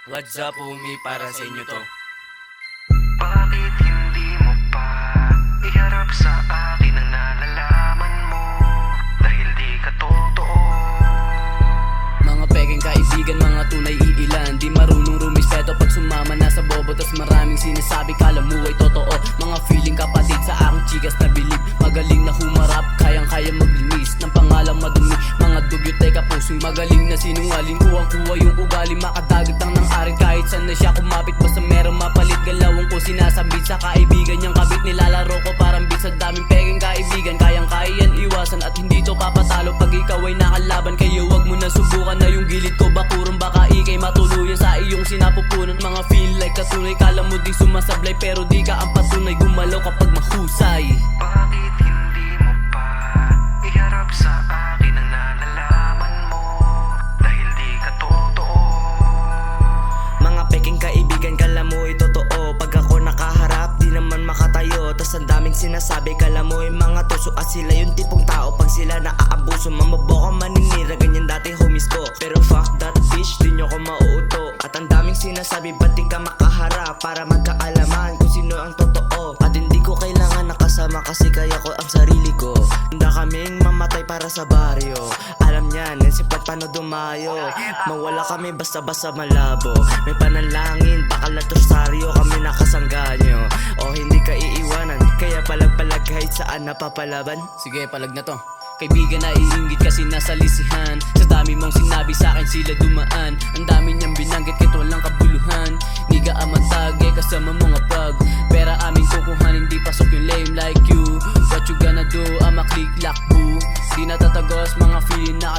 What's up homie, para sa inyo to. Bakit hindi mo pa iharap sa akin ang nalalaman mo? Dahil di ka totoo. Mga peking kaibigan, mga tunay iilan. Di marunong rumispeto pag sumama na sa bobo. Tas maraming sinasabi, kala mo ay totoo. Mga feeling kapatid sa aking chikas na bilib. Magaling na humarap, kayang-kaya maglinis ng pangalang madumi. Mga dugyot ay kapusing magaling na sinungaling. Kuwang-kuwa yung ugali, makadagat lang ng arin. Kahit saan na siya kumapit, basta merong mapalit. Galawang ko sinasambit sa kaibigan niyang kabit. Nilalaro ko parang bit sa daming peking kaibigan. Kayang-kaya yan iwasan at hindi to papatalo. Pag ikaw ay nakalaban, kayo wag mo na subukan na yung gilid ko. Bakurong baka ikay matuluyan sa iyong sinapupunan. Mga feel like katunay, kala mo di sumasablay. Pero di ka ang patunay, gumalaw kapag mahusay. Bakit hindi mo pa iharap sa akin ang nalalaman mo? Dahil di ka totoo. Mga peking kaibigan, kala mo ay totoo. Pag ako nakaharap, di naman makatayo. Tas ang daming sinasabi, kala mo ay mga tuso. At sila yung tipong tao, pag sila naaabuso, mamaboka maninira, ganyan dati homies ko. Pero fuck that bitch, di nyo ko mauuto. At ang daming sinasabi, ba't di ka makaharap? Para magkaalaman kung sino ang totoo. At hindi ko kailangan nakasama, kasi kaya ko ang sarili ko. Handa kaming mamatay para sa baryo. Alam niyan, yan si Pat paano dumayo. Mawala kami basta-basta malabo. May panalangin, bakal na tosaryo, kami nakasangga nyo. O hindi ka iiwanan, kaya palag-palag kahit saan napapalaban. Sige, palag na to. Kaibigan na iinggit kasi nasa lisihan. Sa dami mong sinabi sa akin sila dumaan. Ang dami niyang binanggit kahit walang kabuluhan. Di ka amantage kasama mga pag. Pera aming kukuhan, hindi pasok yung lame like you. What you gonna do? I'ma click lock boo. Di natatagos mga feeling na